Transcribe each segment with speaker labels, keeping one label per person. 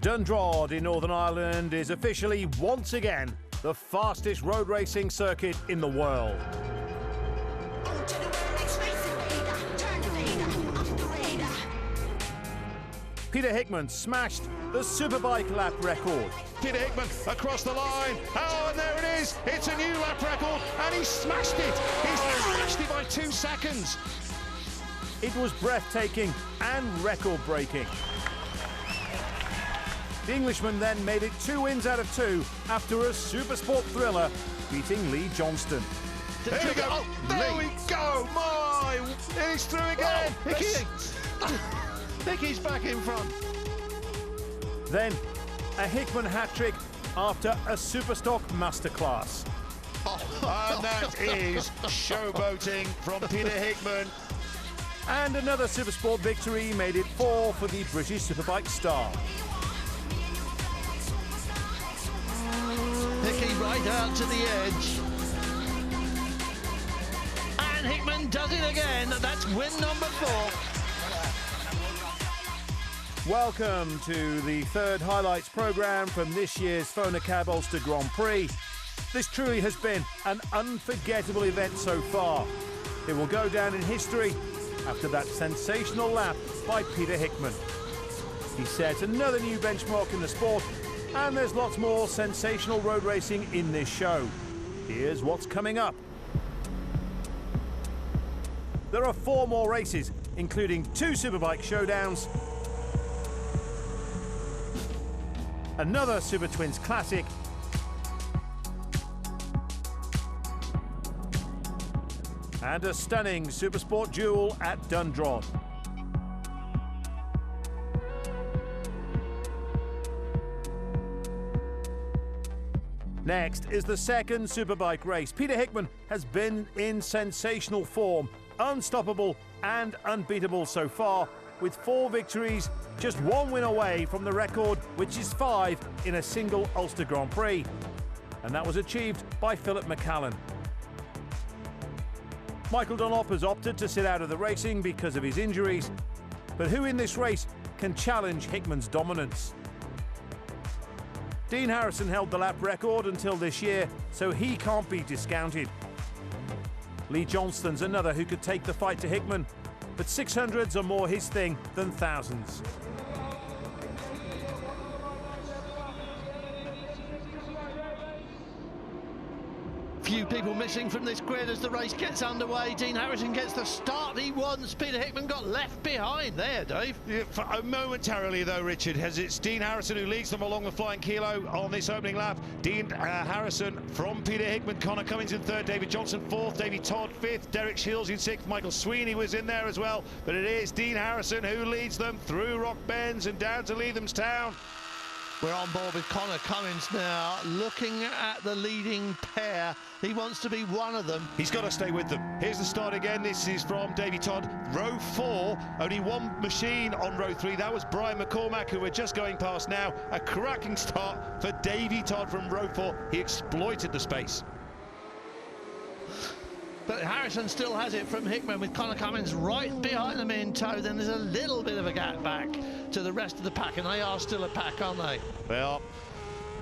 Speaker 1: Dundrod in Northern Ireland is officially, once again, the fastest road racing circuit in the world. Peter Hickman smashed the Superbike lap record.
Speaker 2: Peter Hickman across the line. Oh, and there it is. It's a new lap record, and he smashed it. He smashed it by 2 seconds.
Speaker 1: It was breathtaking and record-breaking. The Englishman then made it 2 wins out of 2 after a Supersport thriller, beating Lee Johnston.
Speaker 2: There we go. Oh, there we go. My, he's through again. Hickey's back in front.
Speaker 1: Then a Hickman hat-trick after a Superstock masterclass.
Speaker 2: And that is showboating from Peter Hickman.
Speaker 1: And another Supersport victory made it 4 for the British Superbike star.
Speaker 3: Hickey right out to the edge. And Hickman does it again. That's win number 4.
Speaker 1: Welcome to the third highlights programme from this year's Phonacab Ulster Grand Prix. This truly has been an unforgettable event so far. It will go down in history after that sensational lap by Peter Hickman. He set another new benchmark in the sport, and there's lots more sensational road racing in this show. Here's what's coming up. There are 4 more races, including 2 Superbike showdowns, another Super Twins Classic, and a stunning Supersport duel at Dundrod. Next is the second Superbike race. Peter Hickman has been in sensational form, unstoppable and unbeatable so far, with 4 victories, just 1 win away from the record, which is 5 in a single Ulster Grand Prix. And that was achieved by Philip McCallan. Michael Dunlop has opted to sit out of the racing because of his injuries, but who in this race can challenge Hickman's dominance? Dean Harrison held the lap record until this year, so he can't be discounted. Lee Johnston's another who could take the fight to Hickman, but 600s are more his thing than thousands.
Speaker 3: Few people missing from this grid as the race gets underway. Dean Harrison gets the start he wants. Peter Hickman got left behind there, Dave.
Speaker 2: Yeah, momentarily though, Richard, as it's Dean Harrison who leads them along the flying kilo on this opening lap. Dean Harrison from Peter Hickman, Conor Cummins in 3rd, David Johnson 4th, Davy Todd 5th, Derek Shields in 6th, Michael Sweeney was in there as well, but it is Dean Harrison who leads them through Rock Bends and down to Leathamstown.
Speaker 3: We're on board with Conor Cummins now, looking at the leading pair. He wants to be one of them.
Speaker 2: He's got to stay with them. Here's the start again. This is from Davy Todd. Row 4, only 1 machine on row 3. That was Brian McCormack, who we're just going past now. A cracking start for Davy Todd from row 4. He exploited the space.
Speaker 3: But Harrison still has it from Hickman with Conor Cummins right behind them in tow. Then there's a little bit of a gap back to the rest of the pack, and they are still a pack, aren't they?
Speaker 2: They are.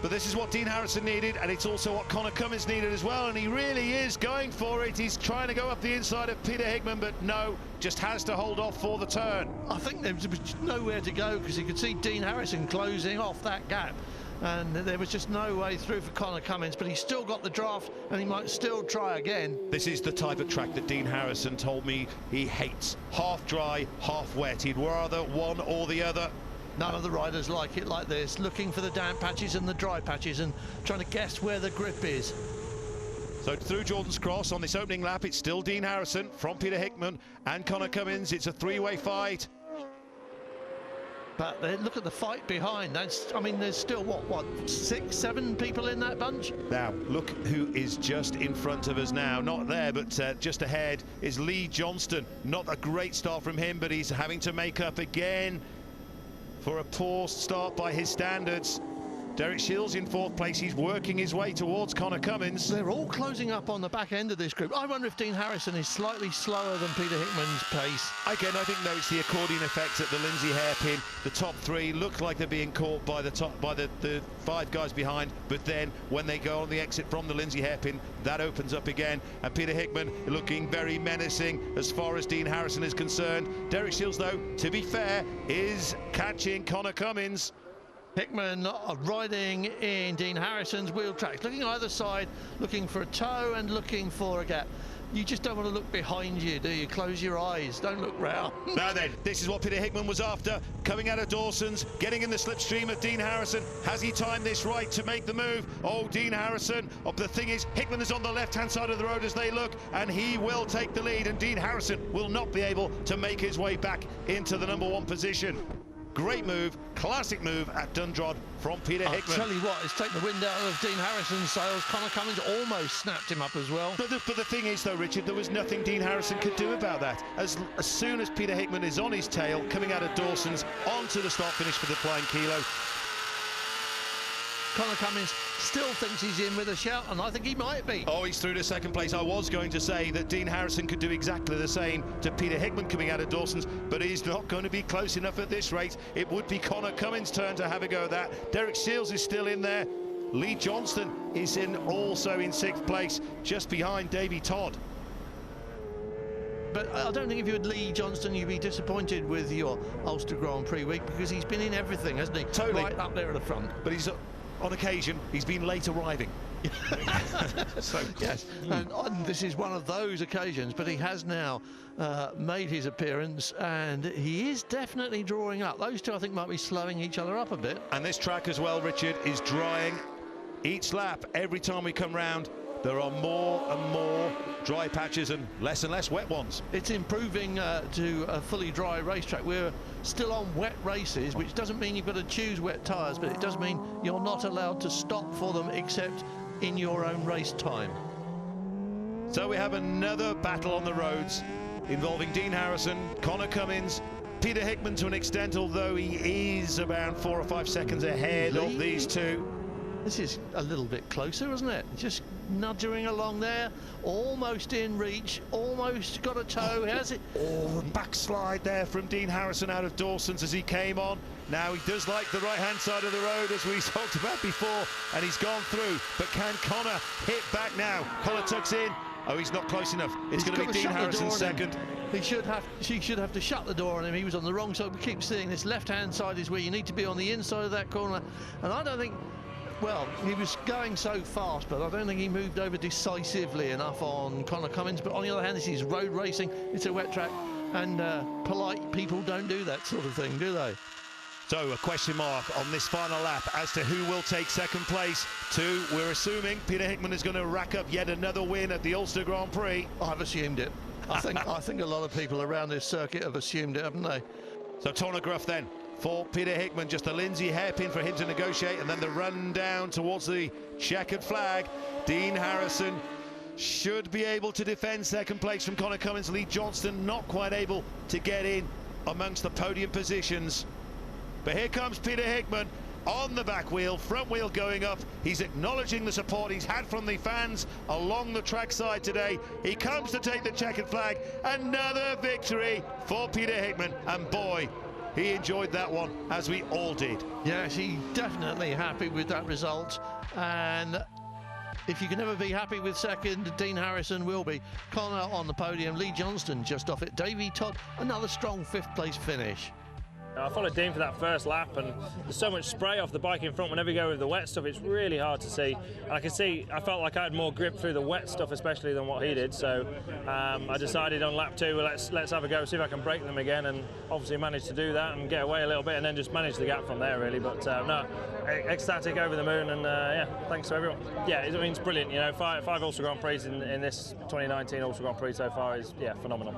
Speaker 2: But this is what Dean Harrison needed, and it's also what Conor Cummins needed as well, and he really is going for it. He's trying to go up the inside of Peter Hickman, but no, just has to hold off for the turn.
Speaker 3: I think there was nowhere to go because you could see Dean Harrison closing off that gap. And there was just no way through for Conor Cummins, but he's still got the draft and he might still try again.
Speaker 2: This is the type of track that Dean Harrison told me he hates. Half dry, half wet. He'd rather one or the other.
Speaker 3: None of the riders like it like this, looking for the damp patches and the dry patches and trying to guess where the grip is.
Speaker 2: So through Jordan's Cross on this opening lap, it's still Dean Harrison from Peter Hickman and Conor Cummins. It's a 3-way fight.
Speaker 3: But look at the fight behind. I mean, there's still, what, 6, 7 people in that bunch?
Speaker 2: Now, look who is just in front of us now. Not there, but just ahead is Lee Johnston. Not a great start from him, but he's having to make up again for a poor start by his standards. Derek Shields in 4th place. He's working his way towards Connor Cummins.
Speaker 3: They're all closing up on the back end of this group. I wonder if Dean Harrison is slightly slower than Peter Hickman's pace.
Speaker 2: Again, I think no, it's the accordion effect at the Lindsay hairpin. The top 3 look like they're being caught by the 5 guys behind, but then when they go on the exit from the Lindsay hairpin, that opens up again, and Peter Hickman looking very menacing as far as Dean Harrison is concerned. Derek Shields, though, to be fair, is catching Connor Cummins.
Speaker 3: Hickman riding in Dean Harrison's wheel tracks, looking either side, looking for a toe and looking for a gap. You just don't want to look behind you, do you? Close your eyes, don't look round.
Speaker 2: Now then, this is what Peter Hickman was after, coming out of Dawson's, getting in the slipstream of Dean Harrison. Has he timed this right to make the move? Oh, Dean Harrison. Oh, the thing is, Hickman is on the left-hand side of the road as they look, and he will take the lead, and Dean Harrison will not be able to make his way back into the #1 position. Great move, classic move at Dundrod from Peter Hickman.
Speaker 3: I'll tell you what, it's taken the wind out of Dean Harrison's sails. Connor Cummins almost snapped him up as well.
Speaker 2: But the thing is, though, Richard, there was nothing Dean Harrison could do about that. As soon as Peter Hickman is on his tail, coming out of Dawson's, onto the start finish for the Flying Kilo.
Speaker 3: Connor Cummins still thinks he's in with a shout, and I think he might be.
Speaker 2: Oh, he's through to 2nd place. I was going to say that Dean Harrison could do exactly the same to Peter Hickman coming out of Dawson's, but he's not going to be close enough at this rate. It would be Connor Cummins' turn to have a go at that. Derek Shields is still in there. Lee Johnston is also in 6th place, just behind Davy Todd.
Speaker 3: But I don't think if you had Lee Johnston, you'd be disappointed with your Ulster Grand Prix week, because he's been in everything, hasn't he?
Speaker 2: Totally.
Speaker 3: Right up there at the front.
Speaker 2: But he's, on occasion, he's been late arriving.
Speaker 3: So, yes, and this is one of those occasions, but he has now made his appearance, and he is definitely drawing up. Those two, I think, might be slowing each other up a bit.
Speaker 2: And this track as well, Richard, is drying each lap. Every time we come round, there are more and more dry patches and less wet ones.
Speaker 3: It's improving to a fully dry racetrack. We're still on wet races, which doesn't mean you've got to choose wet tyres, but it does mean you're not allowed to stop for them except in your own race time.
Speaker 2: So we have another battle on the roads involving Dean Harrison, Connor Cummins, Peter Hickman to an extent, although he is around 4 or 5 seconds ahead of these two.
Speaker 3: This is a little bit closer, isn't it? Just nudging along there, almost in reach, almost got a toe. Has it?
Speaker 2: Oh, the backslide there from Dean Harrison out of Dawson's as he came on. Now he does like the right-hand side of the road, as we talked about before, and he's gone through. But can Connor hit back now? Connor tucks in. Oh, he's not close enough. It's going to be Dean Harrison second.
Speaker 3: She should have to shut the door on him. He was on the wrong side. We keep seeing this left-hand side is where you need to be, on the inside of that corner. And I don't think... Well, he was going so fast, but I don't think he moved over decisively enough on Connor Cummins. But on the other hand, this is road racing. It's a wet track, and polite people don't do that sort of thing, do they?
Speaker 2: So a question mark on this final lap as to who will take 2nd place. We're assuming Peter Hickman is going to rack up yet another win at the Ulster Grand Prix.
Speaker 3: I've assumed it. I think a lot of people around this circuit have assumed it, haven't they?
Speaker 2: So Tornagruff then for Peter Hickman, just a Lindsay hairpin for him to negotiate, and then the run down towards the checkered flag. Dean Harrison should be able to defend 2nd place from Connor Cummins. Lee Johnston not quite able to get in amongst the podium positions. But here comes Peter Hickman on the back wheel, front wheel going up. He's acknowledging the support he's had from the fans along the trackside today. He comes to take the checkered flag. Another victory for Peter Hickman, and boy, he enjoyed that one, as we all did.
Speaker 3: Yes, he's definitely happy with that result, and if you can never be happy with second, Dean Harrison will be. Connor on the podium, Lee Johnston just off it, Davy Todd, another strong 5th place finish.
Speaker 4: I followed Dean for that first lap, and there's so much spray off the bike in front. Whenever you go with the wet stuff, it's really hard to see. And I felt like I had more grip through the wet stuff, especially than what he did. So I decided on lap 2, let's have a go, see if I can break them again, and obviously managed to do that and get away a little bit, and then just manage the gap from there, really. But no, ecstatic, over the moon, and yeah, thanks to everyone. Yeah, I mean, it's brilliant. You know, five Ulster Grand Prix in this 2019 Ulster Grand Prix so far is, yeah, phenomenal.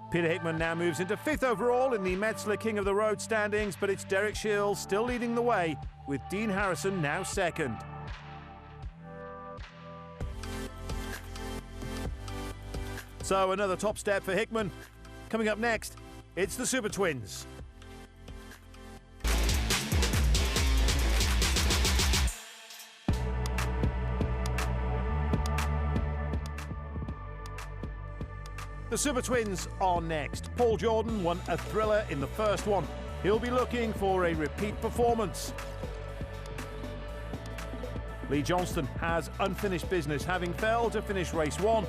Speaker 1: Peter Hickman now moves into 5th overall in the Metzler King of the Road standings, but it's Derek Shields still leading the way, with Dean Harrison now 2nd. So another top step for Hickman. Coming up next, it's the Super Twins. The Super Twins are next. Paul Jordan won a thriller in the first one. He'll be looking for a repeat performance. Lee Johnston has unfinished business, having failed to finish race 1.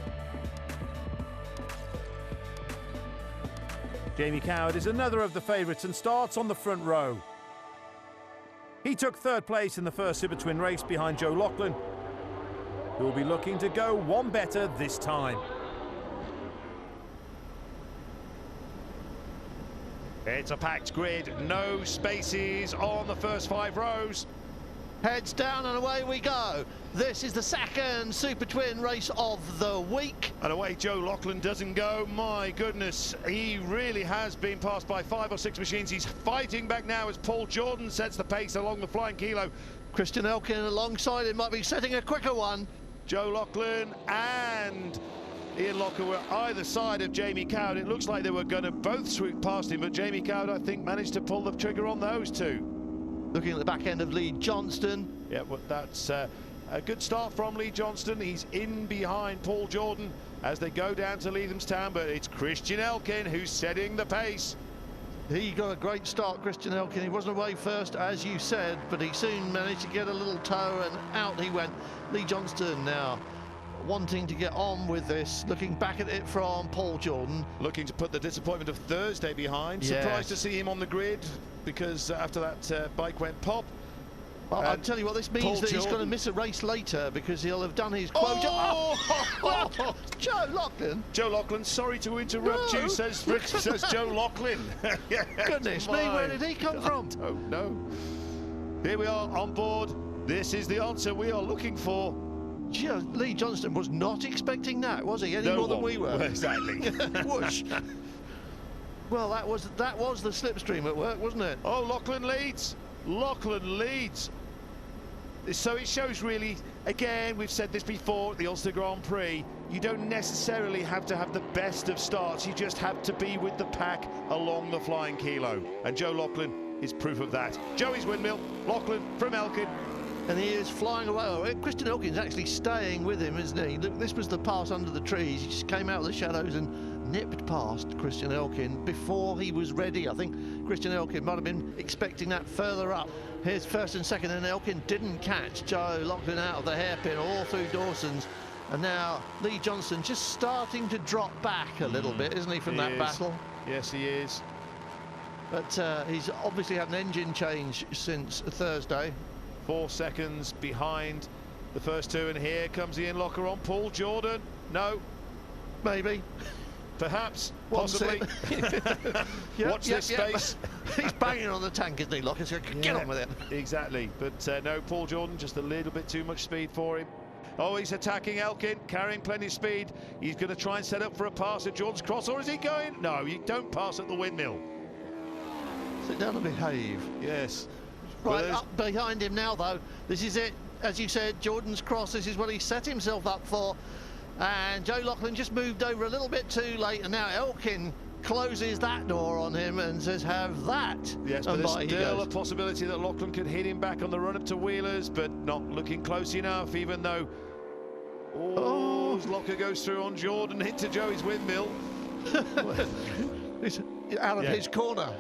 Speaker 1: Jamie Coward is another of the favourites and starts on the front row. He took third place in the first Super Twin race behind Joe Loughlin, who will be looking to go one better this time.
Speaker 2: It's a packed grid, no spaces on the first 5 rows.
Speaker 3: Heads down and away we go. This is the second Super Twin race of the week.
Speaker 2: And away Joe Loughlin doesn't go. My goodness, he really has been passed by 5 or 6 machines. He's fighting back now as Paul Jordan sets the pace along the flying kilo.
Speaker 3: Christian Elkin alongside him might be setting a quicker one.
Speaker 2: Joe Loughlin and Ian Locker were either side of Jamie Coward. It looks like they were going to both swoop past him, but Jamie Coward, I think, managed to pull the trigger on those two.
Speaker 3: Looking at the back end of Lee Johnston.
Speaker 2: Yeah, well, that's a good start from Lee Johnston. He's in behind Paul Jordan as they go down to Leathamstown, but it's Christian Elkin who's setting the pace.
Speaker 3: He got a great start, Christian Elkin. He wasn't away first, as you said, but he soon managed to get a little toe and out he went. Lee Johnston now wanting to get on with this, looking back at it from Paul Jordan.
Speaker 2: Looking to put the disappointment of Thursday behind.
Speaker 3: Yes.
Speaker 2: Surprised to see him on the grid because after that bike went pop.
Speaker 3: Well, I'll tell you what, this means
Speaker 2: Paul
Speaker 3: that he's
Speaker 2: Jordan.
Speaker 3: going to miss a race later because he'll have done his quota.
Speaker 2: Oh!
Speaker 3: Joe Loughlin.
Speaker 2: Joe Loughlin, sorry to interrupt
Speaker 3: No.
Speaker 2: you, says Joe Loughlin. Yes,
Speaker 3: Goodness me, where did he come from?
Speaker 2: I don't know. Here we are on board. This is the answer we are looking for.
Speaker 3: Lee Johnston was not expecting that, was he? Any
Speaker 2: No
Speaker 3: more than
Speaker 2: one.
Speaker 3: we were.
Speaker 2: Exactly.
Speaker 3: Whoosh. Well, that was the slipstream at work, wasn't it?
Speaker 2: Oh, Loughlin leads. Loughlin leads. So it shows really, again, we've said this before at the Ulster Grand Prix, you don't necessarily have to have the best of starts, you just have to be with the pack along the flying kilo. And Joe Loughlin is proof of that. Joey's windmill, Loughlin from Elkin.
Speaker 3: And he is flying away. Oh, Christian Elkin's actually staying with him, isn't he? Look, this was the pass under the trees. He just came out of the shadows and nipped past Christian Elkin before he was ready. I think Christian Elkin might have been expecting that further up. Here's first and second, and Elkin didn't catch Joe Loughlin out of the hairpin all through Dawson's. And now Lee Johnston just starting to drop back a little bit, isn't he, from that battle?
Speaker 2: Yes, he is.
Speaker 3: But he's obviously had an engine change since Thursday.
Speaker 2: 4 seconds behind the first two, and here comes Ian Locker on Paul Jordan. No.
Speaker 3: Maybe.
Speaker 2: Perhaps.
Speaker 3: What's
Speaker 2: Possibly. Watch this space.
Speaker 3: He's banging on the tank, isn't he, Locker? So get on with it.
Speaker 2: Exactly. But no, Paul Jordan, just a little bit too much speed for him. Oh, he's attacking Elkin, carrying plenty of speed. He's going to try and set up for a pass at Jordan's cross, or is he going? No, you don't pass at the windmill.
Speaker 3: Sit down and behave.
Speaker 2: Yes.
Speaker 3: Right, up behind him now, though. This is it. As you said, Jordan's cross, this is what he set himself up for. And Joe Loughlin just moved over a little bit too late, and now Elkin closes that door on him and says, have that.
Speaker 2: Yes, but there's still a possibility that Loughlin could hit him back on the run-up to Wheelers, but not looking close enough, even though... Oh, Locker goes through on Jordan, hit to Joey's windmill.
Speaker 3: It's out of his corner.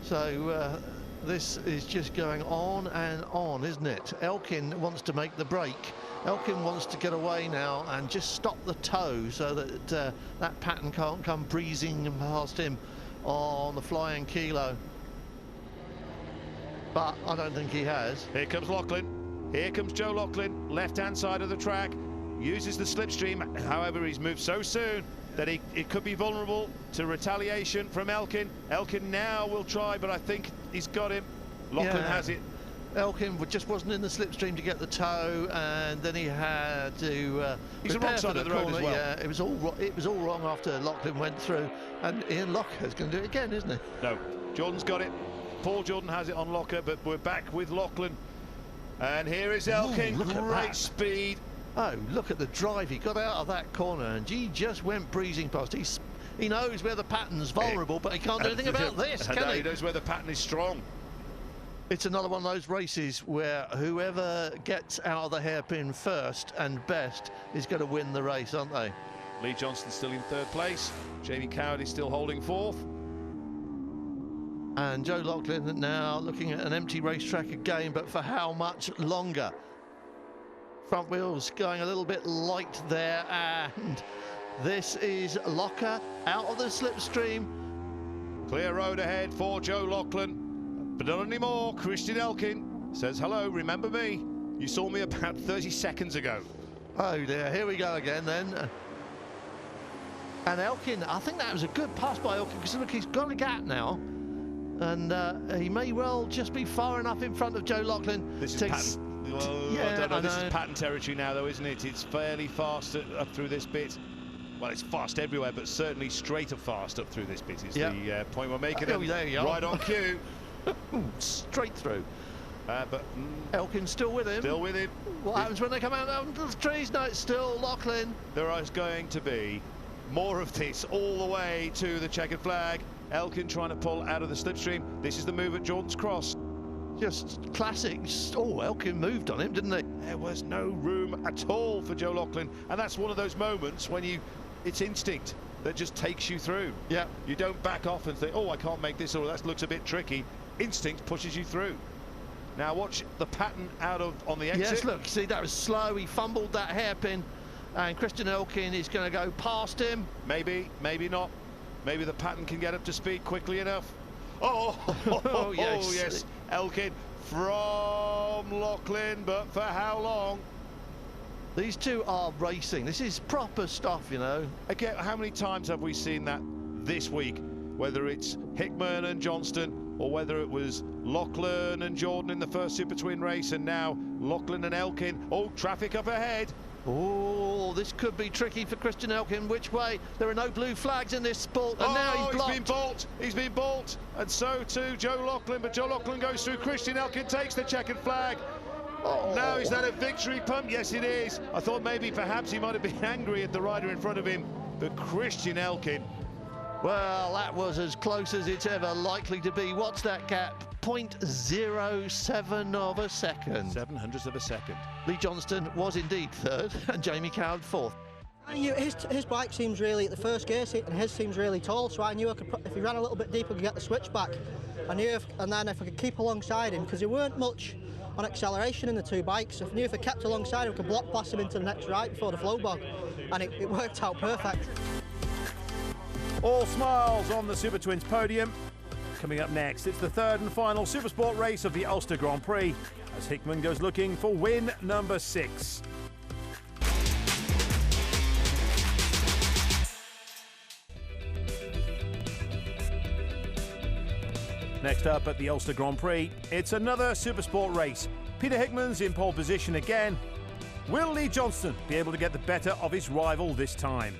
Speaker 3: So... this is just going on and on, isn't it? Elkin wants to make the break. Elkin wants to get away now and just stop the toe so that that pattern can't come breezing past him on the flying kilo. But I don't think he has.
Speaker 2: Here comes Loughlin. Here comes Joe Loughlin, left-hand side of the track. Uses the slipstream. However, he's moved so soon that it could be vulnerable to retaliation from Elkin. Elkin now will try, but I think he's got him. Loughlin has it.
Speaker 3: Elkin just wasn't in the slipstream to get the toe, and then he had to
Speaker 2: he's the wrong side of the road as well.
Speaker 3: Yeah, it was all wrong after Loughlin went through, and Ian Locker's going to do it again, isn't he?
Speaker 2: No, Jordan's got it. Paul Jordan has it on Locker, but we're back with Loughlin. And here is Elkin. Great speed.
Speaker 3: Oh, look at the drive. He got out of that corner and he just went breezing past. He knows where the pattern's vulnerable, but he can't do anything about this, can he?
Speaker 2: He knows where the pattern is strong.
Speaker 3: It's another one of those races where whoever gets out of the hairpin first and best is going to win the race, aren't they?
Speaker 2: Lee Johnston still in third place. Jamie Coward is still holding fourth.
Speaker 3: And Joe Loughlin now looking at an empty racetrack again, but for how much longer? Front wheels going a little bit light there, and this is Locker out of the slipstream.
Speaker 2: Clear road ahead for Joe Loughlin, but not anymore. Christian Elkin says, hello, remember me? You saw me about 30 seconds ago.
Speaker 3: Oh dear, here we go again then. And Elkin, I think that was a good pass by Elkin, because look, he's got a gap now. And he may well just be far enough in front of Joe Loughlin.
Speaker 2: This is pattern. Well,
Speaker 3: yeah,
Speaker 2: I don't know.
Speaker 3: I
Speaker 2: This
Speaker 3: know.
Speaker 2: is pattern territory now, though, isn't it? It's fairly fast up through this bit. Well, it's fast everywhere, but certainly straight and fast up through this bit is the point we're making.
Speaker 3: Oh, there you are.
Speaker 2: Right on cue.
Speaker 3: Straight through.
Speaker 2: But
Speaker 3: Elkin's still with him.
Speaker 2: still with him.
Speaker 3: What happens when they come out of the trees? No, it's still Loughlin.
Speaker 2: There is going to be more of this all the way to the checkered flag. Elkin trying to pull out of the slipstream. This is the move at Jordan's Cross.
Speaker 3: Just classic. Oh, Elkin moved on him, didn't he?
Speaker 2: There was no room at all for Joe Loughlin, and that's one of those moments when it's instinct that just takes you through.
Speaker 3: Yeah.
Speaker 2: You don't back off and think, oh, I can't make this, or that looks a bit tricky. Instinct pushes you through. Now watch the pattern on the exit.
Speaker 3: Yes, look, see, that was slow. He fumbled that hairpin, and Christian Elkin is going to go past him.
Speaker 2: Maybe, maybe not. Maybe the pattern can get up to speed quickly enough. Oh,
Speaker 3: Oh, yes.
Speaker 2: oh, yes. Elkin from Loughlin, but for how long?
Speaker 3: These two are racing. This is proper stuff, you know.
Speaker 2: Again, how many times have we seen that this week? Whether it's Hickman and Johnston, or whether it was Loughlin and Jordan in the first Super Twin race, and now Loughlin and Elkin. Oh, traffic up ahead.
Speaker 3: Oh, this could be tricky for Christian Elkin. Which way? There are no blue flags in this sport, and now he's blocked.
Speaker 2: He's been balked. He's been balked, and so too Joe Loughlin. But Joe Loughlin goes through. Christian Elkin takes the checkered flag.
Speaker 3: Oh.
Speaker 2: Now is that a victory pump? Yes, it is. I thought maybe perhaps he might have been angry at the rider in front of him, but Christian Elkin.
Speaker 3: Well, that was as close as it's ever likely to be. What's that gap? 0.07 of a second.
Speaker 2: 700ths of a second.
Speaker 3: Lee Johnston was indeed third, and Jamie Coward fourth.
Speaker 5: I knew his bike seems really, at the first gear seat, and his seems really tall, so I knew I could, if he ran a little bit deeper, I could get the switch back. I knew and then if I could keep alongside him, because there weren't much on acceleration in the two bikes, I knew if I kept alongside him, I could block past him into the next right before the flow bog, and it worked out perfect.
Speaker 1: All smiles on the Super Twins podium. Coming up next, it's the third and final Supersport race of the Ulster Grand Prix, as Hickman goes looking for win number 6. Next up at the Ulster Grand Prix, it's another Supersport race. Peter Hickman's in pole position again. Will Lee Johnston be able to get the better of his rival this time?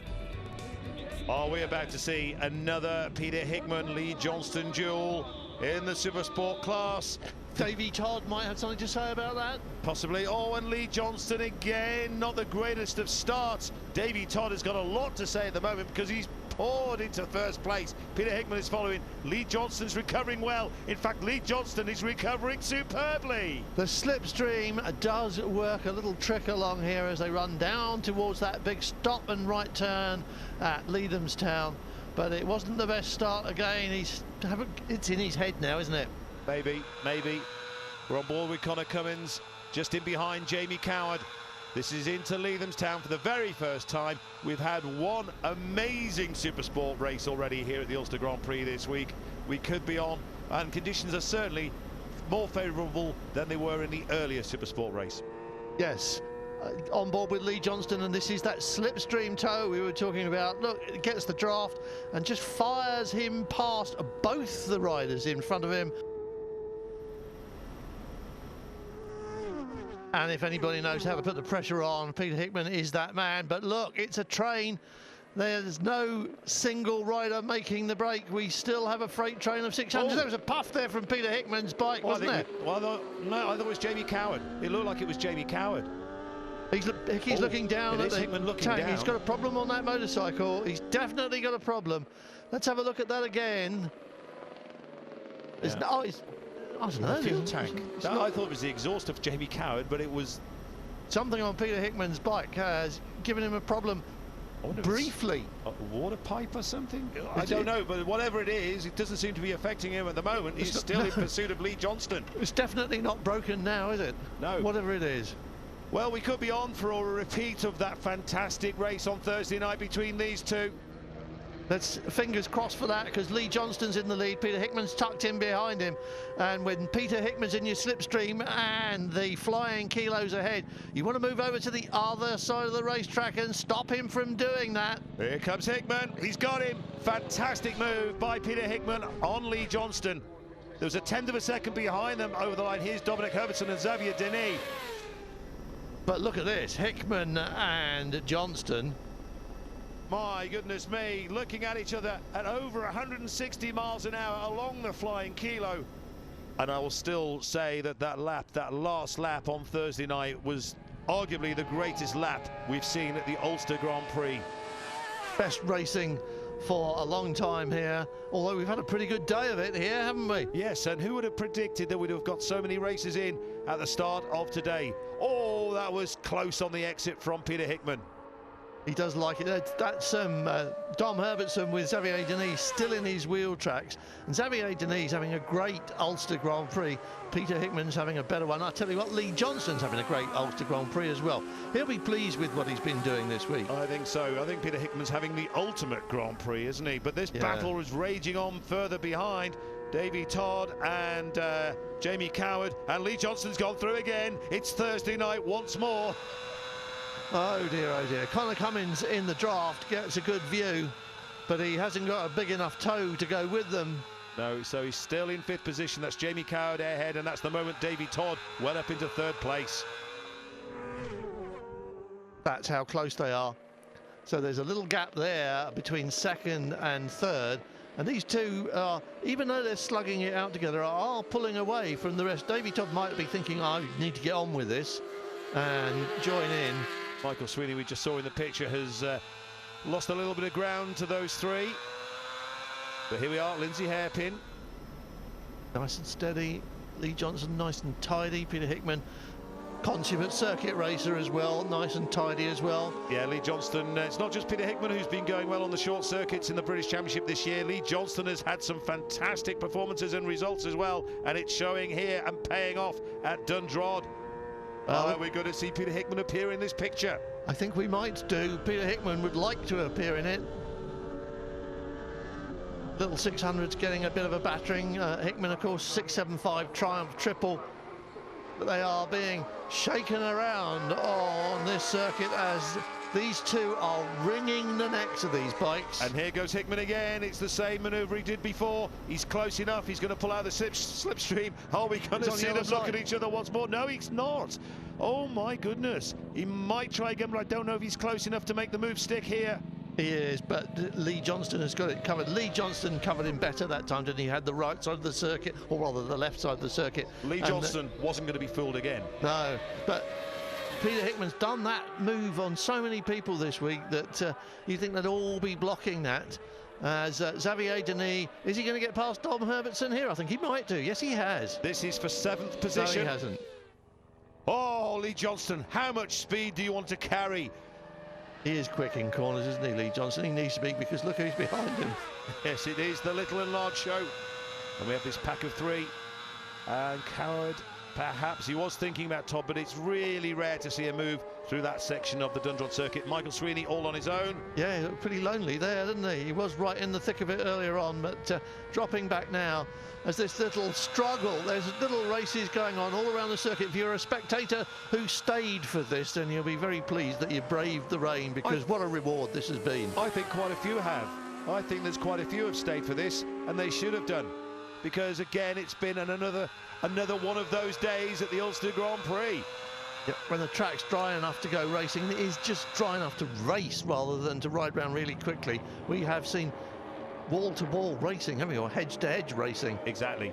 Speaker 2: Are we about to see another Peter Hickman, Lee Johnston duel in the Supersport class?
Speaker 3: Davey Todd might have something to say about that.
Speaker 2: Possibly. Oh, and Lee Johnston again, not the greatest of starts. Davey Todd has got a lot to say at the moment because he's poured into first place. Peter Hickman is following. Lee Johnston's recovering well. In fact, Lee Johnston is recovering superbly.
Speaker 3: The slipstream does work a little trick along here as they run down towards that big stop and right turn at Leathamstown. But it wasn't the best start again. It's in his head now, isn't it?
Speaker 2: Maybe. We're on board with Connor Cummins, just in behind Jamie Coward. This is into Leathamstown for the very first time. We've had one amazing Supersport race already here at the Ulster Grand Prix this week. We could be on, and conditions are certainly more favourable than they were in the earlier Supersport race.
Speaker 3: Yes. On board with Lee Johnston, and this is that slipstream toe we were talking about. Look, it gets the draft and just fires him past both the riders in front of him. And if anybody knows how to put the pressure on, Peter Hickman is that man. But look, it's a train. There's no single rider making the break. We still have a freight train of 600.
Speaker 2: Oh.
Speaker 3: There was a puff there from Peter Hickman's bike, wasn't there?
Speaker 2: I thought it was Jamie Coward. It looked like it was Jamie Coward.
Speaker 3: He's looking down at the
Speaker 2: Hickman looking
Speaker 3: tank.
Speaker 2: down.
Speaker 3: He's got a problem on that motorcycle. He's definitely got a problem. Let's have a look at that again.
Speaker 2: Yeah.
Speaker 3: I don't know.
Speaker 2: Fuel tank. I thought it was the exhaust of Jamie Coward, but it was
Speaker 3: something on Peter Hickman's bike has given him a problem. briefly.
Speaker 2: A water pipe or something? I don't know, but whatever it is, it doesn't seem to be affecting him at the moment. He's still in pursuit of Lee Johnston.
Speaker 3: It's definitely not broken now, is it?
Speaker 2: No.
Speaker 3: Whatever it is.
Speaker 2: Well, we could be on for a repeat of that fantastic race on Thursday night between these two.
Speaker 3: Let's fingers crossed for that, because Lee Johnston's in the lead. Peter Hickman's tucked in behind him. And when Peter Hickman's in your slipstream and the flying kilos ahead, you want to move over to the other side of the racetrack and stop him from doing that.
Speaker 2: Here comes Hickman. He's got him. Fantastic move by Peter Hickman on Lee Johnston. There was a tenth of a second behind them over the line. Here's Dominic Herbertson and Xavier Denis.
Speaker 3: But look at this, Hickman and Johnston.
Speaker 2: My goodness me, looking at each other at over 160 miles an hour along the flying kilo. And I will still say that that last lap on Thursday night was arguably the greatest lap we've seen at the Ulster Grand Prix.
Speaker 3: Best racing for a long time here, although we've had a pretty good day of it here, haven't we?
Speaker 2: Yes, and who would have predicted that we'd have got so many races in at the start of today? Oh, that was close on the exit from Peter Hickman.
Speaker 3: He does like it. That's Dom Herbertson with Xavier Denis still in his wheel tracks. And Xavier Denis having a great Ulster Grand Prix. Peter Hickman's having a better one. I tell you what, Lee Johnston's having a great Ulster Grand Prix as well. He'll be pleased with what he's been doing this week.
Speaker 2: I think so. I think Peter Hickman's having the ultimate Grand Prix, isn't he? But this battle is raging on further behind. Davy Todd and Jamie Coward. And Lee Johnston's gone through again. It's Thursday night once more.
Speaker 3: Oh dear, oh dear. Connor Cummins in the draft gets a good view, but he hasn't got a big enough toe to go with them.
Speaker 2: No, so he's still in fifth position. That's Jamie Coward ahead, and that's the moment Davy Todd well up into third place.
Speaker 3: That's how close they are. So there's a little gap there between second and third. And these two, even though they're slugging it out together, are pulling away from the rest. Davy Todd might be thinking, I need to get on with this and join in.
Speaker 2: Michael Sweeney, we just saw in the picture, has lost a little bit of ground to those three. But here we are, Lindsay Hairpin.
Speaker 3: Nice and steady. Lee Johnston, nice and tidy. Peter Hickman, consummate circuit racer as well, nice and tidy as well.
Speaker 2: Yeah, Lee Johnston, it's not just Peter Hickman who's been going well on the short circuits in the British Championship this year. Lee Johnston has had some fantastic performances and results as well, and it's showing here and paying off at Dundrod. We're going to see Peter Hickman appear in this picture.
Speaker 3: I think we might do. Peter Hickman would like to appear in it. Little 600's getting a bit of a battering. Hickman, of course, 675 Triumph triple. But they are being shaken around on this circuit as these two are wringing the necks of these bikes.
Speaker 2: And here goes Hickman again. It's the same manoeuvre he did before. He's close enough. He's going to pull out the slipstream. Are we going to see them look at each other once more? No, he's not. Oh, my goodness. He might try again, but I don't know if he's close enough to make the move stick here.
Speaker 3: He is, but Lee Johnston has got it covered. Lee Johnston covered him better that time, didn't he? Had the right side of the circuit, or rather the left side of the circuit.
Speaker 2: Lee Johnston wasn't going to be fooled again.
Speaker 3: No, but Peter Hickman's done that move on so many people this week that you think they'd all be blocking that. As Xavier Denis, is he going to get past Dom Herbertson here? I think he might do. Yes, he has.
Speaker 2: This is for 7th position.
Speaker 3: No, he hasn't.
Speaker 2: Oh, Lee Johnston, how much speed do you want to carry?
Speaker 3: He is quick in corners, isn't he, Lee Johnston? He needs to be, because look who's behind him.
Speaker 2: Yes, it is the little and large show. And we have this pack of three. And Coward, perhaps he was thinking about Todd, but it's really rare to see a move through that section of the Dundrod circuit. Michael Sweeney all on his own.
Speaker 3: Yeah, he looked pretty lonely there, didn't he? He was right in the thick of it earlier on, but dropping back now as this little struggle. There's little races going on all around the circuit. If you're a spectator who stayed for this, then you'll be very pleased that you braved the rain, because what a reward this has been.
Speaker 2: I think quite a few have. I think there's quite a few have stayed for this, and they should have done, because again it's been another one of those days at the Ulster Grand Prix.
Speaker 3: Yep, when the track's dry enough to go racing, it is just dry enough to race rather than to ride around really quickly. We have seen wall-to-wall racing, haven't we, or hedge-to-hedge racing.
Speaker 2: Exactly.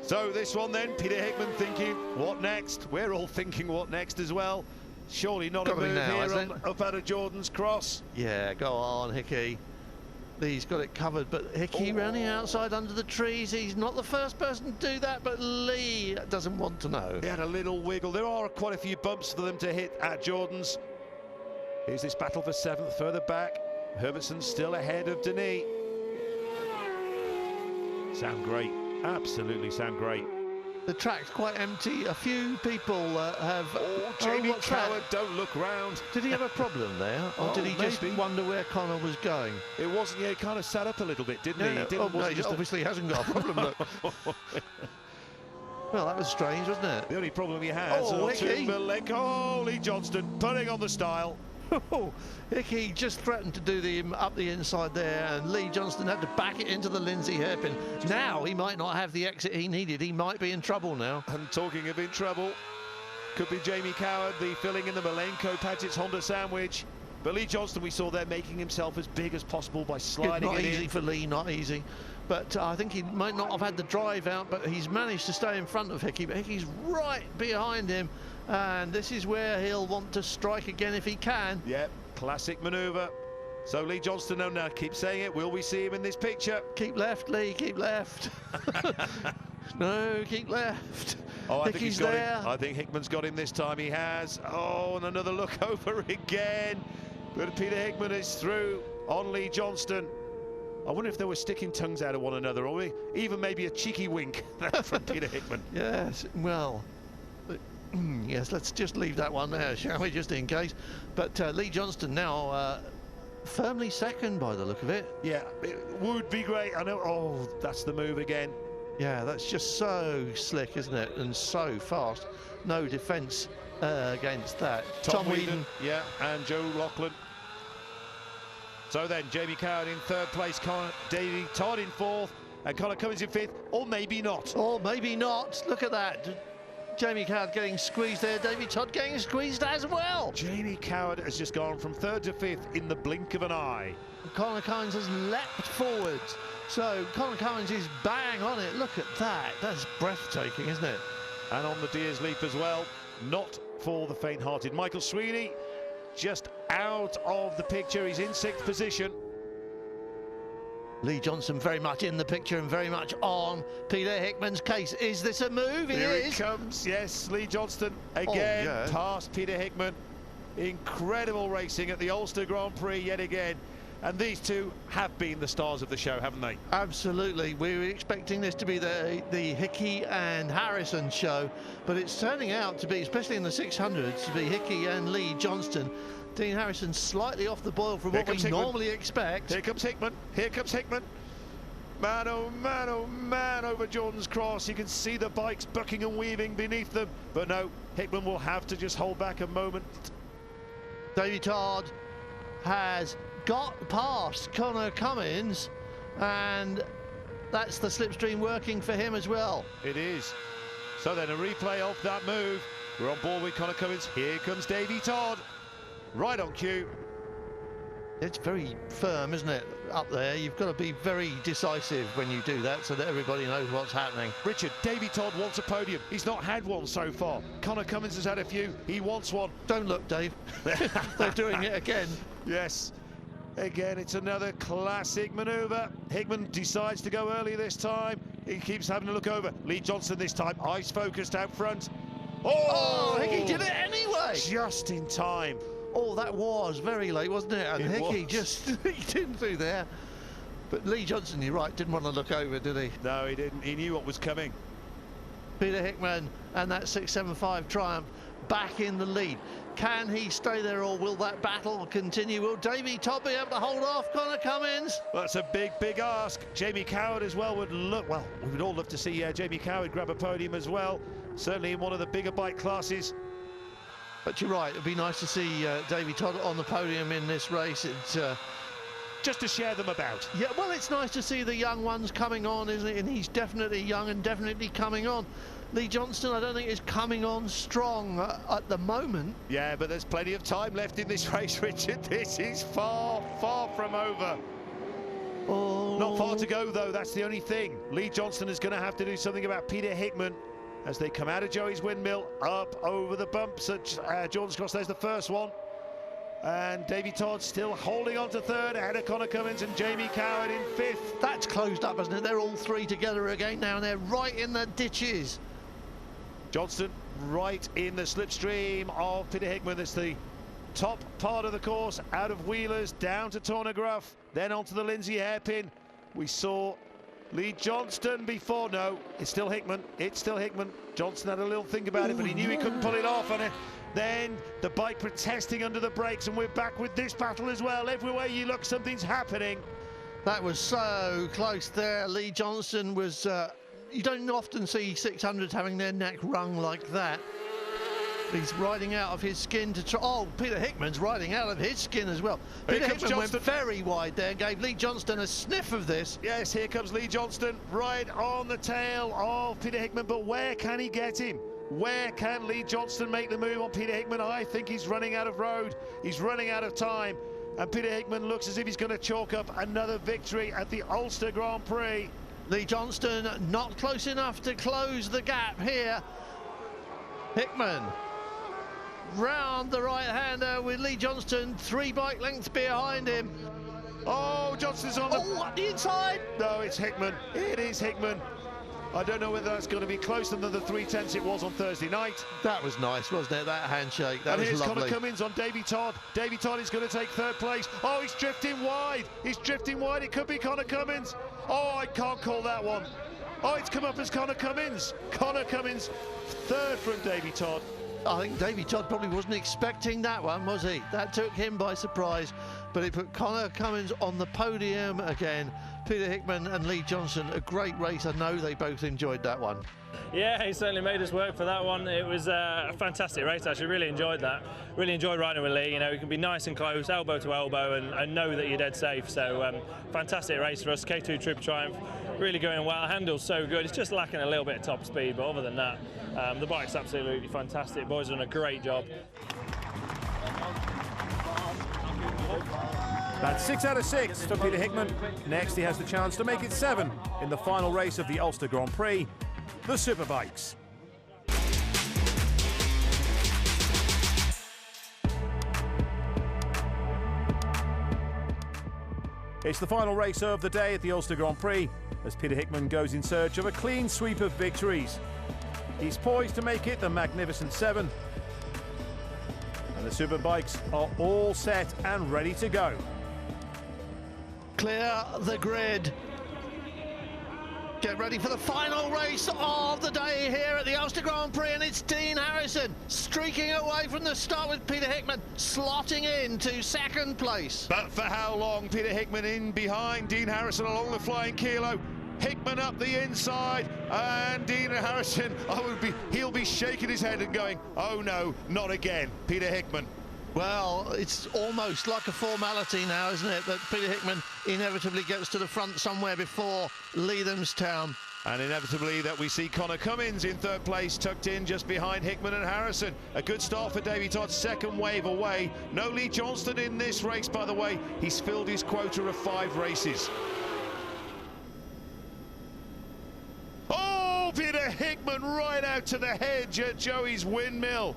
Speaker 2: So this one then, Peter Hickman thinking, what next? We're all thinking what next as well. Surely not a move here up out of Jordan's Cross.
Speaker 3: Yeah, go on, Hickey. Lee's got it covered, but Hickey running outside under the trees. He's not the first person to do that, but Lee doesn't want to know.
Speaker 2: He had a little wiggle. There are quite a few bumps for them to hit at Jordan's. Here's this battle for 7th further back. Herbertson still ahead of Denis. Sound great, absolutely sound great.
Speaker 3: The track's quite empty. A few people have...
Speaker 2: Jamie
Speaker 3: what's
Speaker 2: Coward,
Speaker 3: that?
Speaker 2: don't look round.
Speaker 3: Did he have a problem there? Or did he just
Speaker 2: maybe.
Speaker 3: wonder where Connor was going?
Speaker 2: It wasn't, yeah, he kind of sat up a little bit, didn't he?
Speaker 3: No,
Speaker 2: He didn't,
Speaker 3: no,
Speaker 2: wasn't
Speaker 3: he
Speaker 2: just
Speaker 3: obviously hasn't got a problem. Look. Well, that was strange, wasn't it?
Speaker 2: The only problem he has
Speaker 3: Hickey.
Speaker 2: Lee Johnston putting on the style.
Speaker 3: Hickey just threatened to do the up the inside there, and Lee Johnston had to back it into the Lindsay hairpin. Now he might not have the exit he needed. He might be in trouble now.
Speaker 2: And talking of in trouble, could be Jamie Coward, the filling in the Malenko Padgett's Honda sandwich. But Lee Johnston, we saw there making himself as big as possible by sliding
Speaker 3: Not
Speaker 2: it
Speaker 3: easy
Speaker 2: in.
Speaker 3: for Lee, not easy. But I think he might not have had the drive out, but he's managed to stay in front of Hickey. But Hickey's right behind him, and this is where he'll want to strike again if he can.
Speaker 2: Yep, classic manoeuvre. So Lee Johnston, no, keep saying it. Will we see him in this picture?
Speaker 3: Keep left, Lee, keep left. No, keep left.
Speaker 2: Oh, I think he's got
Speaker 3: there.
Speaker 2: him. I think Hickman's got him this time. He has. Oh, and another look over again. But Peter Hickman is through on Lee Johnston. I wonder if they were sticking tongues out of one another, or even maybe a cheeky wink from Peter Hickman.
Speaker 3: Yes, well, yes, let's just leave that one there, shall we, just in case. But Lee Johnston now firmly second by the look of it.
Speaker 2: Yeah, it would be great. I know. Oh, that's the move again.
Speaker 3: Yeah, that's just so slick, isn't it? And so fast. No defence against that.
Speaker 2: Tom Whedon, yeah, and Joe Lachlan. So then, Jamie Coward in 3rd place, Davy Todd in 4th, and Connor Cummins in 5th, or maybe not.
Speaker 3: Or maybe not. Look at that. Jamie Coward getting squeezed there. Davy Todd getting squeezed as well.
Speaker 2: Jamie Coward has just gone from 3rd to 5th in the blink of an eye.
Speaker 3: Connor Cummins has leapt forwards. So Connor Cummins is bang on it. Look at that. That's breathtaking, isn't it?
Speaker 2: And on the Deers leap as well. Not for the faint-hearted. Michael Sweeney just out of the picture. He's in 6th position.
Speaker 3: Lee Johnston very much in the picture and very much on Peter Hickman's case. Is this a move?
Speaker 2: Here it comes. Yes, Lee Johnston again past Peter Hickman. Incredible racing at the Ulster Grand Prix yet again. And these two have been the stars of the show, haven't they?
Speaker 3: Absolutely. We were expecting this to be the Hickey and Harrison show, but it's turning out to be, especially in the 600s, to be Hickey and Lee Johnston. Dean Harrison slightly off the boil from what we normally expect.
Speaker 2: Here comes Hickman. Here comes Hickman. Man, oh man, over Jordan's Cross. You can see the bikes bucking and weaving beneath them. But no, Hickman will have to just hold back a moment.
Speaker 3: Davy Todd has got past Connor Cummins, and that's the slipstream working for him as well.
Speaker 2: It is. So then a replay of that move. We're on board with Connor Cummins. Here comes Davy Todd. Right on cue.
Speaker 3: It's very firm, isn't it, up there? You've got to be very decisive when you do that so that everybody knows what's happening.
Speaker 2: Richard, Davy Todd wants a podium. He's not had one so far. Connor Cummins has had a few. He wants one.
Speaker 3: Don't look, Dave. They're doing it again.
Speaker 2: Yes. Again, it's another classic manoeuvre. Hickman decides to go early this time. He keeps having to look over. Lee Johnston this time, eyes focused out front.
Speaker 3: Oh, Hickey did it anyway.
Speaker 2: Just in time.
Speaker 3: Oh, that was very late, wasn't it? And Hickey just leaked in through there. But Lee Johnston, you're right, didn't want to look over, did he?
Speaker 2: No, he didn't. He knew what was coming.
Speaker 3: Peter Hickman and that 675 Triumph back in the lead. Can he stay there, or will that battle continue? Will Davy Todd be able to hold off Connor Cummins?
Speaker 2: Well, that's a big ask. Jamie Coward as well would look, well, we would all love to see Jamie Coward grab a podium as well. Certainly in one of the bigger bike classes.
Speaker 3: But you're right, it'd be nice to see Davy Todd on the podium in this race. It's
Speaker 2: just to share them about.
Speaker 3: Yeah, well, it's nice to see the young ones coming on, isn't it? And he's definitely young and definitely coming on. Lee Johnston, I don't think, is coming on strong at the moment.
Speaker 2: Yeah, but there's plenty of time left in this race, Richard. This is far from over.
Speaker 3: Oh.
Speaker 2: Not far to go, though. That's the only thing. Lee Johnston is going to have to do something about Peter Hickman as they come out of Joey's windmill, up over the bumps at Jordan's Cross. There's the first one. And Davy Todd still holding on to 3rd, ahead of Connor Cummins and Jamie Coward in 5th.
Speaker 3: That's closed up, isn't it? They're all three together again now, and they're right in the ditches.
Speaker 2: Johnston right in the slipstream of Peter Hickman. That's the top part of the course, out of Wheelers, down to Tornagruff, then onto the Lindsay hairpin. We saw Lee Johnston before. No, it's still Hickman. It's still Hickman. Johnston had a little think about it, but he knew he couldn't pull it off. And then the bike protesting under the brakes, and we're back with this battle as well. Everywhere you look, something's happening.
Speaker 3: That was so close there. Lee Johnston was... you don't often see 600s having their neck wrung like that. He's riding out of his skin to try... Oh, Peter Hickman's riding out of his skin as well. Peter Hickman went very wide there and gave Lee Johnston a sniff of this.
Speaker 2: Yes, here comes Lee Johnston, right on the tail of Peter Hickman, but where can he get him? Where can Lee Johnston make the move on Peter Hickman? I think he's running out of road. He's running out of time. And Peter Hickman looks as if he's going to chalk up another victory at the Ulster Grand Prix.
Speaker 3: Lee Johnston not close enough to close the gap here. Hickman round the right-hander with Lee Johnston 3 bike lengths behind him.
Speaker 2: Oh, Johnston's on the...
Speaker 3: Oh, what, the inside?
Speaker 2: No, it's Hickman. It is Hickman. I don't know whether that's going to be closer than the 3/10 it was on Thursday night.
Speaker 3: That was nice, wasn't it? That handshake, that was
Speaker 2: lovely. And here's Connor Cummins on Davy Todd. Davy Todd is going to take 3rd place. Oh, he's drifting wide. He's drifting wide. It could be Connor Cummins. Oh, I can't call that one. Oh, it's come up as Connor Cummins. Connor Cummins, 3rd from Davy Todd.
Speaker 3: I think Davy Todd probably wasn't expecting that one, was he? That took him by surprise, but it put Connor Cummins on the podium again. Peter Hickman and Lee Johnston, a great race. I know they both enjoyed that one.
Speaker 4: Yeah, he certainly made us work for that one. It was a fantastic race, actually. Really enjoyed that. Really enjoyed riding with Lee. You know, he can be nice and close, elbow to elbow, and know that you're dead safe. So, fantastic race for us. K2 Trip Triumph, really going well. Handle's so good. It's just lacking a little bit of top speed, but other than that, the bike's absolutely fantastic. Boys have done a great job.
Speaker 1: That's 6 out of 6 for Peter Hickman. Next, he has the chance to make it 7 in the final race of the Ulster Grand Prix, the Superbikes. It's the final race of the day at the Ulster Grand Prix as Peter Hickman goes in search of a clean sweep of victories. He's poised to make it the magnificent 7. And the Superbikes are all set and ready to go.
Speaker 3: Clear the grid. Get ready for the final race of the day here at the Ulster Grand Prix, and it's Dean Harrison streaking away from the start with Peter Hickman slotting into 2nd place.
Speaker 2: But for how long? Peter Hickman in behind Dean Harrison along the flying kilo. Hickman up the inside, and Dean Harrison, he'll be shaking his head and going, oh no, not again, Peter Hickman.
Speaker 3: Well, it's almost like a formality now, isn't it, that Peter Hickman inevitably gets to the front somewhere before Leathamstown.
Speaker 2: And inevitably that we see Connor Cummins in 3rd place, tucked in just behind Hickman and Harrison. A good start for Davy Todd, 2nd wave away. No Lee Johnston in this race, by the way. He's filled his quota of 5 races. Peter Hickman right out to the hedge at Joey's Windmill.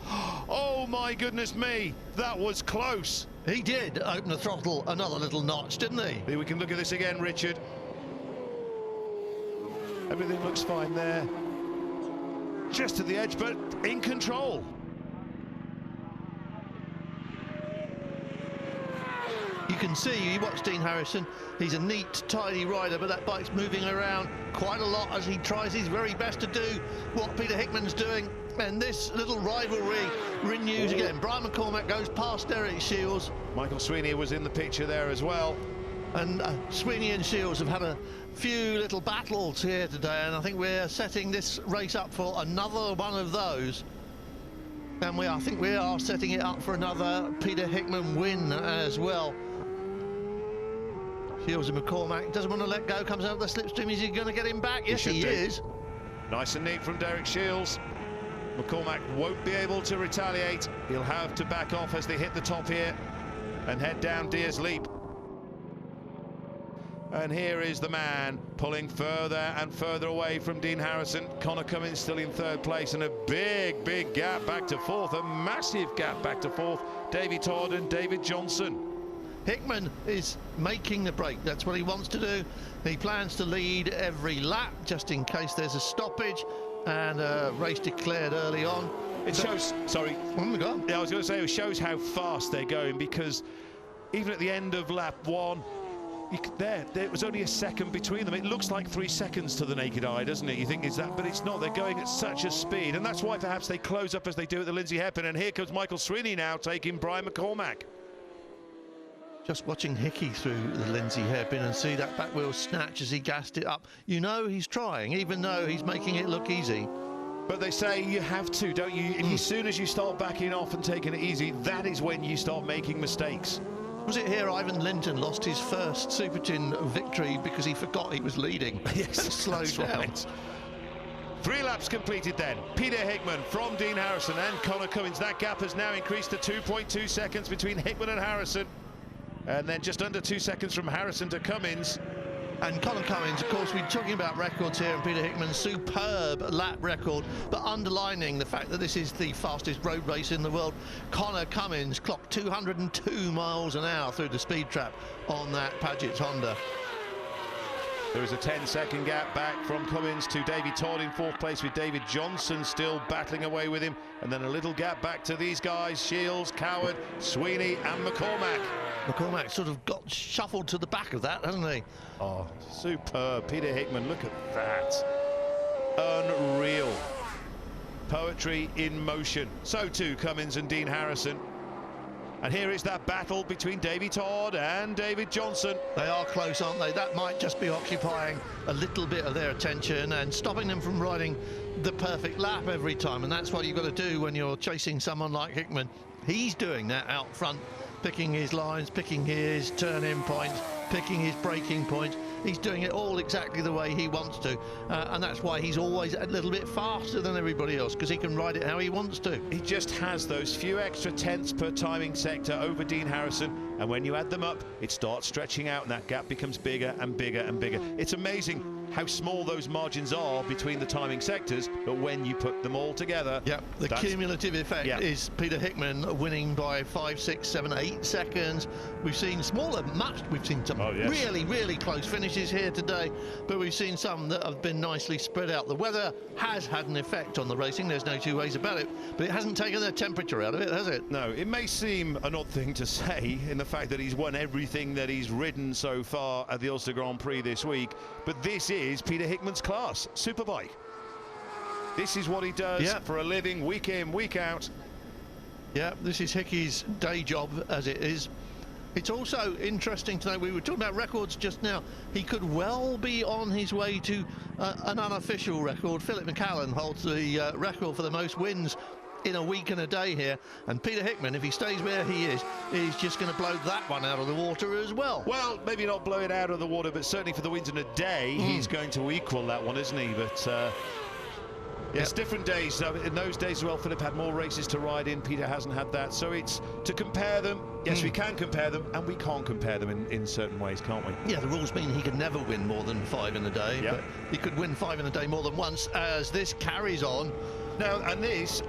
Speaker 2: Oh my goodness me, that was close.
Speaker 3: He did open the throttle another little notch, didn't he?
Speaker 2: Here we can look at this again, Richard. Everything looks fine there. Just to the edge, but in control.
Speaker 3: You can see, you watch Dean Harrison, he's a neat, tidy rider, but that bike's moving around quite a lot as he tries his very best to do what Peter Hickman's doing. And this little rivalry renews again. Brian McCormack goes past Derek Shields.
Speaker 2: Michael Sweeney was in the picture there as well.
Speaker 3: And Sweeney and Shields have had a few little battles here today, and I think we're setting this race up for another one of those. And I think we are setting it up for another Peter Hickman win as well. Shields and McCormack doesn't want to let go, comes out of the slipstream. Is he going to get him back? Yes, he is.
Speaker 2: Nice and neat from Derek Shields. McCormack won't be able to retaliate. He'll have to back off as they hit the top here and head down Deer's Leap. And here is the man pulling further and further away from Dean Harrison. Connor Cummins still in 3rd place, and a big gap back to 4th, a massive gap back to 4th. Davy Todd and David Johnson.
Speaker 3: Hickman is making the break. That's what he wants to do. He plans to lead every lap just in case there's a stoppage and a race declared early on.
Speaker 2: It shows, sorry.
Speaker 3: Oh my God.
Speaker 2: Yeah, I was going to say, it shows how fast they're going, because even at the end of lap 1, there was only a second between them. It looks like 3 seconds to the naked eye, doesn't it? You think it's that, but it's not. They're going at such a speed, and that's why perhaps they close up as they do at the Lindsay Hairpin. And here comes Michael Sweeney now, taking Brian McCormack.
Speaker 3: Just watching Hickey through the Lindsay Hairpin and see that back wheel snatch as he gassed it up. You know he's trying, even though he's making it look easy.
Speaker 2: But they say you have to, don't you? As soon as you start backing off and taking it easy, that is when you start making mistakes.
Speaker 3: Was it here Ivan Linton lost his first Super Tin victory because he forgot he was leading?
Speaker 2: Yes,
Speaker 3: and slowed down.
Speaker 2: Right. 3 laps completed then. Peter Hickman from Dean Harrison and Conor Cummins. That gap has now increased to 2.2 seconds between Hickman and Harrison. And then just under 2 seconds from Harrison to Cummins.
Speaker 3: And Conor Cummins, of course, we're talking about records here, and Peter Hickman's superb lap record, but underlining the fact that this is the fastest road race in the world. Conor Cummins clocked 202 miles an hour through the speed trap on that Paget's Honda.
Speaker 2: There is a 10-second gap back from Cummins to Davy Todd in 4th place, with David Johnson still battling away with him. And then a little gap back to these guys, Shields, Coward, Sweeney and McCormack.
Speaker 3: McCormack sort of got shuffled to the back of that, hasn't he?
Speaker 2: Oh, superb. Peter Hickman, look at that. Unreal. Poetry in motion. So too Cummins and Dean Harrison. And here is that battle between Davy Todd and David Johnson.
Speaker 3: They are close, aren't they? That might just be occupying a little bit of their attention and stopping them from riding the perfect lap every time. And that's what you've got to do when you're chasing someone like Hickman. He's doing that out front, picking his lines, picking his turn-in points, picking his braking points. He's doing it all exactly the way he wants to, and that's why he's always a little bit faster than everybody else, because he can ride it how he wants to.
Speaker 2: He just has those few extra tenths per timing sector over Dean Harrison, and when you add them up, it starts stretching out and that gap becomes bigger and bigger and bigger. It's amazing how small those margins are between the timing sectors, but when you put them all together...
Speaker 3: Yep, the cumulative effect is Peter Hickman winning by 5, 6, 7, 8 seconds. We've seen smaller, we've seen some really, really close finishes here today, but we've seen some that have been nicely spread out. The weather has had an effect on the racing, there's no two ways about it, but it hasn't taken the temperature out of it, has it?
Speaker 2: No, it may seem an odd thing to say in the fact that he's won everything that he's ridden so far at the Ulster Grand Prix this week, but this is Peter Hickman's class, Superbike. This is what he does for a living, week in, week out.
Speaker 3: Yeah, this is Hickey's day job, as it is. It's also interesting to know, we were talking about records just now, he could well be on his way to an unofficial record. Philip McCallan holds the record for the most wins in a week and a day here, and Peter Hickman, if he stays where he is just going to blow that one out of the water as well.
Speaker 2: Well, maybe not blow it out of the water, but certainly for the wins in a day, he's going to equal that one, isn't he? But it's different days. In those days as well, Philip had more races to ride in. Peter hasn't had that. So it's to compare them. Yes, we can compare them, and we can't compare them in certain ways, can't we?
Speaker 3: Yeah, the rules mean he could never win more than 5 in a day, but he could win 5 in a day more than once as this carries on.
Speaker 2: Now, and this,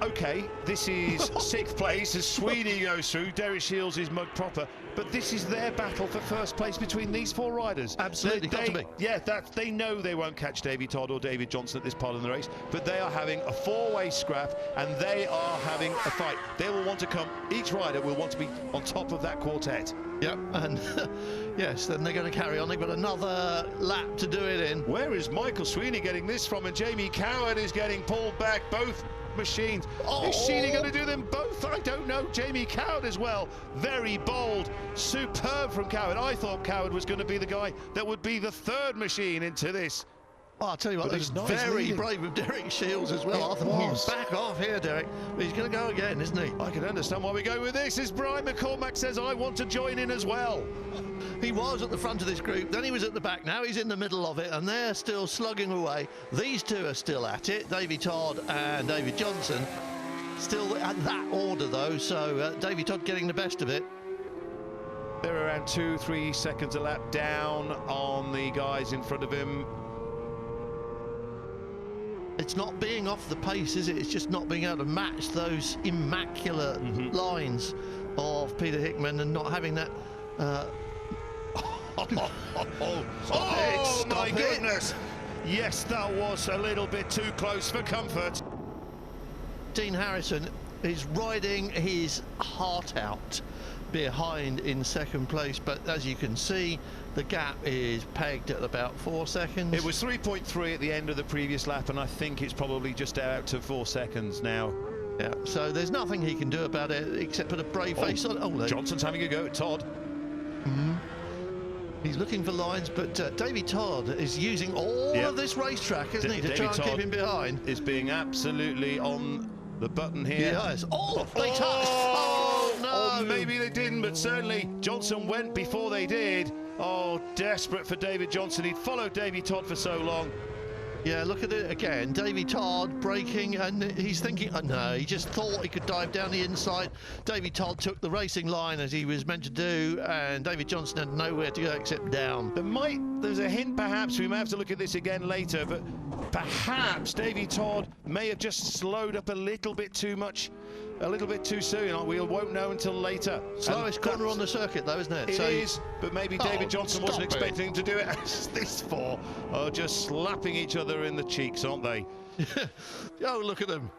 Speaker 2: this is 6th place as Sweeney goes through. Derek Shields is mud proper, but this is their battle for first place between these 4 riders.
Speaker 3: Absolutely, got to be.
Speaker 2: Yeah, they know they won't catch Davy Todd or David Johnson at this part of the race, but they are having a 4-way scrap, and they are having a fight. They will want to come, each rider will want to be on top of that quartet.
Speaker 3: Yep, and yes, then they're going to carry on. They've got another lap to do it in.
Speaker 2: Where is Michael Sweeney getting this from? And Jamie Coward is getting pulled back, both machines. Is Sweeney going to do them both? I don't know. Jamie Coward as well. Very bold, superb from Coward. I thought Coward was going to be the guy that would be the 3rd machine into this.
Speaker 3: Oh, I'll tell you what, it's very brave of Derek Shields as well. I thought he's back off here, Derek. But he's going to go again, isn't he?
Speaker 2: I can understand why we go with this. As Brian McCormack says, I want to join in as well.
Speaker 3: He was at the front of this group, then he was at the back, now he's in the middle of it, and they're still slugging away. These two are still at it, Davy Todd and David Johnson. Still at that order, though, so Davy Todd getting the best of it.
Speaker 2: They're around 2-3 seconds a lap down on the guys in front of him.
Speaker 3: It's not being off the pace, is it? It's just not being able to match those immaculate lines of Peter Hickman and not having that...
Speaker 2: my goodness! Yes, that was a little bit too close for comfort.
Speaker 3: Dean Harrison is riding his heart out behind in second place, but as you can see, the gap is pegged at about 4 seconds.
Speaker 2: It was 3.3 at the end of the previous lap, and I think it's probably just out to 4 seconds now.
Speaker 3: Yeah, so there's nothing he can do about it except put a brave face on it. Oh,
Speaker 2: Johnson's having a go at Todd.
Speaker 3: He's looking for lines, but Davy Todd is using all of this racetrack, isn't he, to try and keep him behind.
Speaker 2: Is being absolutely on the button here.
Speaker 3: Yes. Oh, they touched. Oh, no.
Speaker 2: Or maybe they didn't, but certainly Johnson went before they did. Oh, desperate for David Johnson. He'd followed Davy Todd for so long.
Speaker 3: Yeah, look at it again. Davy Todd braking, and he's thinking, oh no, he just thought he could dive down the inside. Davy Todd took the racing line as he was meant to do, and David Johnson had nowhere to go except down.
Speaker 2: There's a hint perhaps, we may have to look at this again later, but perhaps Davy Todd may have just slowed up a little bit too much, a little bit too soon. We won't know until later.
Speaker 3: Slowest corner on the circuit though, isn't it?
Speaker 2: It is, but maybe David Johnson wasn't expecting him to do it. These four are just slapping each other in the cheeks, aren't they?
Speaker 3: Oh, look at them.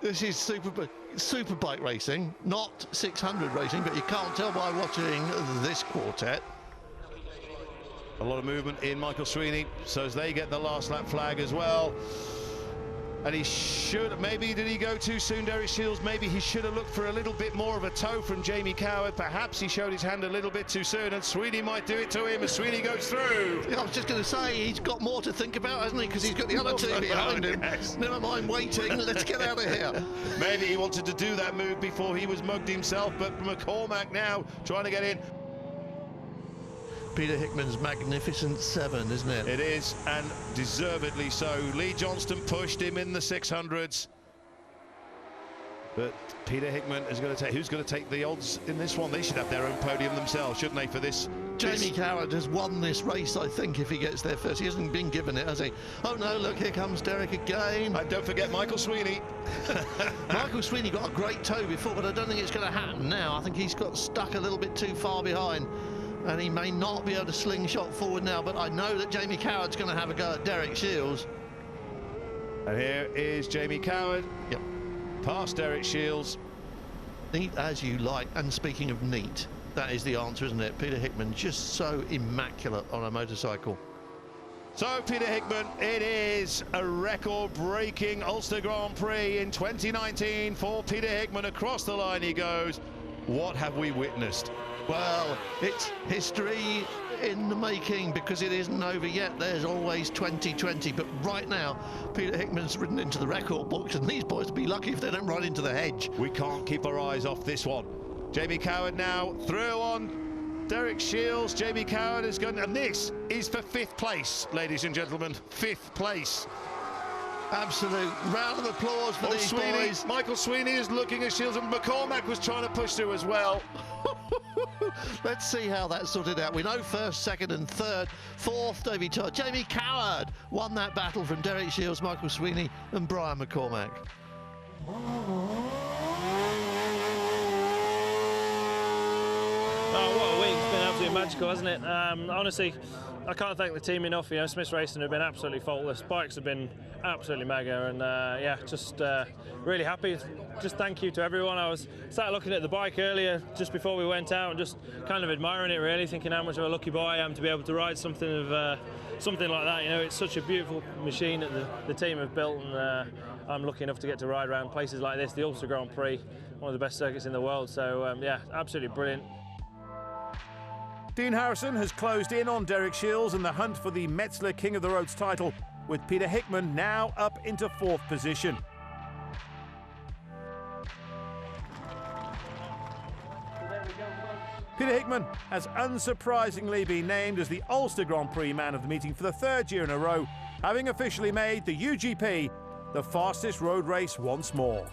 Speaker 3: This is super bike racing, not 600 racing, but you can't tell by watching this quartet.
Speaker 2: A lot of movement in Michael Sweeney, so as they get the last lap flag as well. And he should, maybe did he go too soon, Derek Shields? Maybe he should have looked for a little bit more of a toe from Jamie Coward. Perhaps he showed his hand a little bit too soon, and Sweeney might do it to him as Sweeney goes through.
Speaker 3: Yeah, I was just going to say, he's got more to think about, hasn't he? Because he's got the other two behind him.
Speaker 2: Yes.
Speaker 3: Never mind waiting, let's get out of here.
Speaker 2: Maybe he wanted to do that move before he was mugged himself, but McCormack now trying to get in.
Speaker 3: Peter Hickman's magnificent 7, isn't it?
Speaker 2: It is, and deservedly so. Lee Johnston pushed him in the 600s. But Peter Hickman is going to take, who's going to take the odds in this one? They should have their own podium themselves, shouldn't they, for this?
Speaker 3: Jamie Coward has won this race, I think, if he gets there first. He hasn't been given it, has he? Oh no, look, here comes Derek again.
Speaker 2: And don't forget Michael Sweeney.
Speaker 3: Michael Sweeney got a great toe before, but I don't think it's going to happen now. I think he's got stuck a little bit too far behind, and he may not be able to slingshot forward now, but I know that Jamie Coward's going to have a go at Derek Shields.
Speaker 2: And here is Jamie Coward.
Speaker 3: Yep.
Speaker 2: Past Derek Shields.
Speaker 3: Neat as you like. And speaking of neat, that is the answer, isn't it? Peter Hickman, just so immaculate on a motorcycle.
Speaker 2: So, Peter Hickman, it is a record-breaking Ulster Grand Prix in 2019 for Peter Hickman. Across the line he goes. What have we witnessed?
Speaker 3: Well, it's history in the making, because it isn't over yet. There's always 2020, but right now Peter Hickman's ridden into the record books, and these boys will be lucky if they don't run into the hedge.
Speaker 2: We can't keep our eyes off this one. Jamie Coward now through on Derek Shields. Jamie Coward is going, and this is for 5th place, ladies and gentlemen. 5th place.
Speaker 3: Absolute round of applause for these boys.
Speaker 2: Michael Sweeney is looking at Shields, and McCormack was trying to push through as well.
Speaker 3: Let's see how that's sorted out. We know 1st, 2nd and 3rd. 4th, Davy Todd. Jamie Coward won that battle from Derek Shields, Michael Sweeney and Brian McCormack.
Speaker 4: Oh, what a week. It's been absolutely magical, hasn't it? Honestly, I can't thank the team enough. You know, Smith's Racing have been absolutely faultless. Bikes have been absolutely mega, and yeah, just really happy. Just thank you to everyone. I was sat looking at the bike earlier, just before we went out, and just kind of admiring it, really, thinking how much of a lucky boy I am to be able to ride something like that. You know, it's such a beautiful machine that the team have built, and I'm lucky enough to get to ride around places like this, the Ulster Grand Prix, one of the best circuits in the world. So yeah, absolutely brilliant.
Speaker 1: Dean Harrison has closed in on Derek Shields in the hunt for the Metzler King of the Roads title, with Peter Hickman now up into 4th position. Peter Hickman has unsurprisingly been named as the Ulster Grand Prix Man of the Meeting for the 3rd year in a row, having officially made the UGP the fastest road race once more.